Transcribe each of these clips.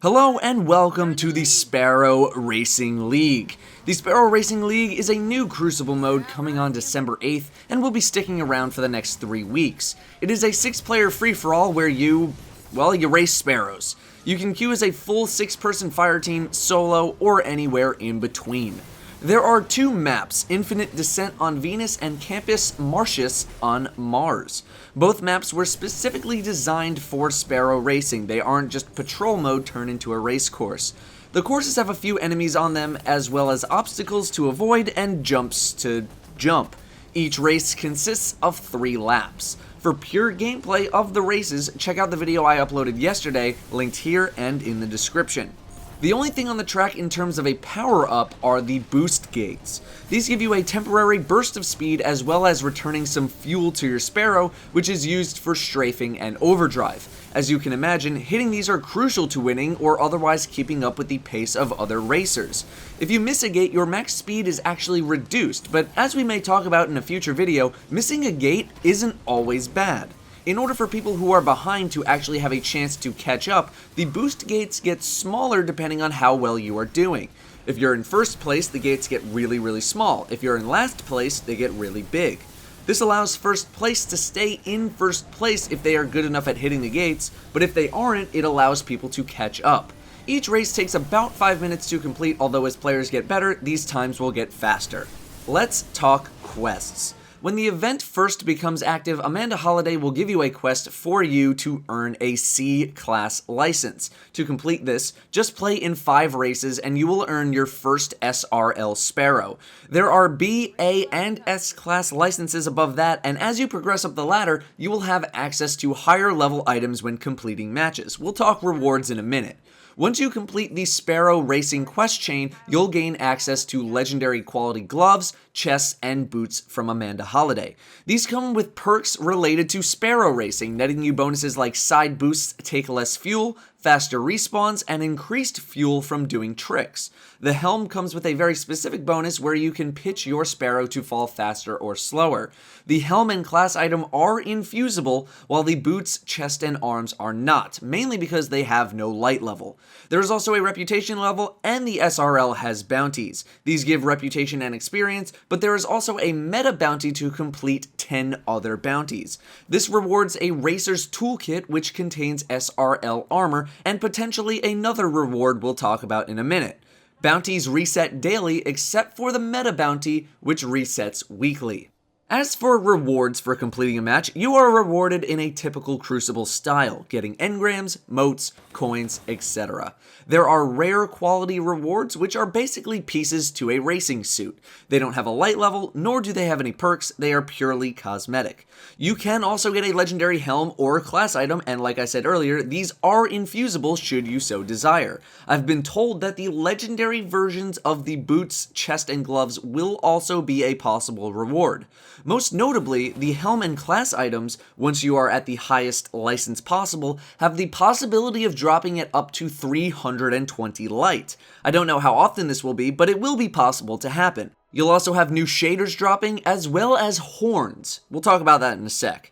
Hello and welcome to the Sparrow Racing League. The Sparrow Racing League is a new Crucible mode coming on December 8th and will be sticking around for the next 3 weeks. It is a 6-player free-for-all where you race Sparrows. You can queue as a full 6-person fire team, solo, or anywhere in between. There are 2 maps, Infinite Descent on Venus and Campus Martius on Mars. Both maps were specifically designed for Sparrow racing. They aren't just patrol mode turned into a race course. The courses have a few enemies on them, as well as obstacles to avoid and jumps to jump. Each race consists of 3 laps. For pure gameplay of the races, check out the video I uploaded yesterday, linked here and in the description. The only thing on the track in terms of a power-up are the boost gates. These give you a temporary burst of speed as well as returning some fuel to your Sparrow, which is used for strafing and overdrive. As you can imagine, hitting these are crucial to winning or otherwise keeping up with the pace of other racers. If you miss a gate, your max speed is actually reduced, but as we may talk about in a future video, missing a gate isn't always bad. In order for people who are behind to actually have a chance to catch up, the boost gates get smaller depending on how well you are doing. If you're in first place, the gates get really small. If you're in last place, they get really big. This allows first place to stay in first place if they are good enough at hitting the gates, but if they aren't, it allows people to catch up. Each race takes about 5 minutes to complete, although as players get better, these times will get faster. Let's talk quests. When the event first becomes active, Amanda Holliday will give you a quest for you to earn a C-class license. To complete this, just play in 5 races and you will earn your first SRL Sparrow. There are B, A, and S-class licenses above that, and as you progress up the ladder, you will have access to higher level items when completing matches. We'll talk rewards in a minute. Once you complete the Sparrow Racing quest chain, you'll gain access to legendary quality gloves, chests, and boots from Amanda Holliday. These come with perks related to Sparrow Racing, netting you bonuses like side boosts take less fuel, faster respawns, and increased fuel from doing tricks. The helm comes with a very specific bonus where you can pitch your Sparrow to fall faster or slower. The helm and class item are infusible, while the boots, chest, and arms are not, mainly because they have no light level. There is also a reputation level, and the SRL has bounties. These give reputation and experience, but there is also a meta bounty to complete 10 other bounties. This rewards a racer's toolkit, which contains SRL armor, and potentially another reward we'll talk about in a minute. Bounties reset daily except for the meta bounty, which resets weekly. As for rewards for completing a match, you are rewarded in a typical Crucible style, getting engrams, motes, coins, etc. There are rare quality rewards, which are basically pieces to a racing suit. They don't have a light level, nor do they have any perks, they are purely cosmetic. You can also get a legendary helm or class item, and like I said earlier, these are infusible should you so desire. I've been told that the legendary versions of the boots, chest, and gloves will also be a possible reward. Most notably, the helm and class items, once you are at the highest license possible, have the possibility of dropping at up to 320 light. I don't know how often this will be, but it will be possible to happen. You'll also have new shaders dropping, as well as horns. We'll talk about that in a sec.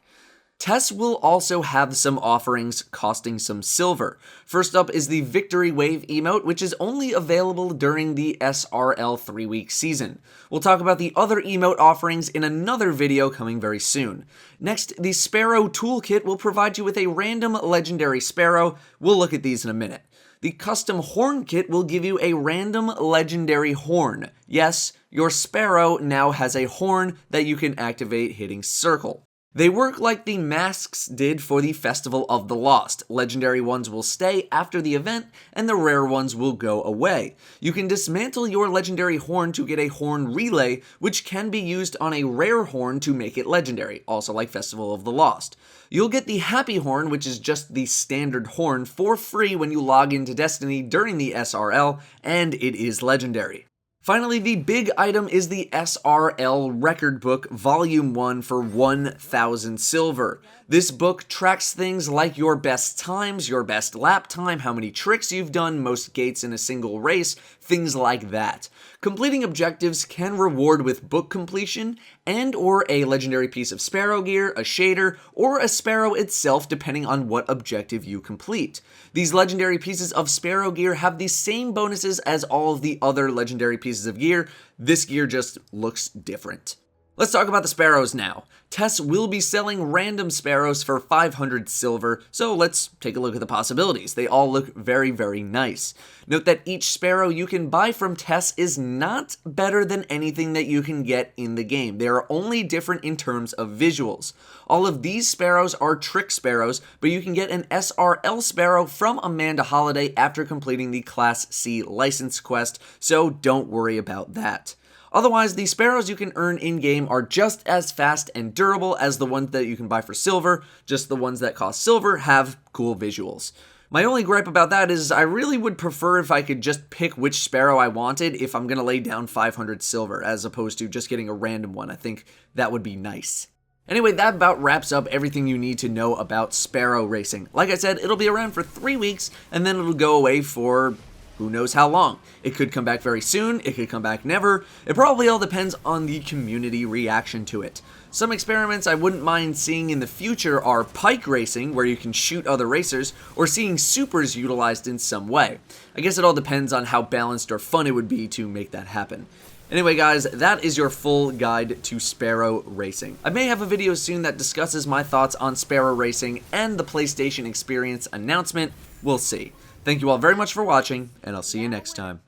Tess will also have some offerings costing some silver. First up is the Victory Wave emote, which is only available during the SRL 3-week season. We'll talk about the other emote offerings in another video coming very soon. Next, the Sparrow Toolkit will provide you with a random legendary Sparrow. We'll look at these in a minute. The Custom Horn Kit will give you a random legendary horn. Yes, your Sparrow now has a horn that you can activate hitting circle. They work like the masks did for the Festival of the Lost. Legendary ones will stay after the event, and the rare ones will go away. You can dismantle your legendary horn to get a horn relay, which can be used on a rare horn to make it legendary, also like Festival of the Lost. You'll get the Happy Horn, which is just the standard horn, for free when you log into Destiny during the SRL, and it is legendary. Finally, the big item is the SRL Record Book Volume 1 for 1,000 silver. This book tracks things like your best times, your best lap time, how many tricks you've done, most gates in a single race, things like that. Completing objectives can reward with book completion and or a legendary piece of Sparrow gear, a shader, or a Sparrow itself depending on what objective you complete. These legendary pieces of Sparrow gear have the same bonuses as all of the other legendary pieces of gear. This gear just looks different. Let's talk about the Sparrows now. Tess will be selling random Sparrows for 500 silver, so let's take a look at the possibilities. They all look very, very nice. Note that each Sparrow you can buy from Tess is not better than anything that you can get in the game. They are only different in terms of visuals. All of these Sparrows are trick Sparrows, but you can get an SRL Sparrow from Amanda Holiday after completing the Class C license quest, so don't worry about that. Otherwise, the Sparrows you can earn in-game are just as fast and durable as the ones that you can buy for silver, just the ones that cost silver have cool visuals. My only gripe about that is I really would prefer if I could just pick which Sparrow I wanted if I'm going to lay down 500 silver, as opposed to just getting a random one. I think that would be nice. Anyway, that about wraps up everything you need to know about Sparrow racing. Like I said, it'll be around for 3 weeks, and then it'll go away for who knows how long. It could come back very soon, it could come back never. It probably all depends on the community reaction to it. Some experiments I wouldn't mind seeing in the future are pike racing, where you can shoot other racers, or seeing supers utilized in some way. I guess it all depends on how balanced or fun it would be to make that happen. Anyway guys, that is your full guide to Sparrow racing. I may have a video soon that discusses my thoughts on Sparrow racing and the PlayStation Experience announcement. We'll see. Thank you all very much for watching, and I'll see you next time.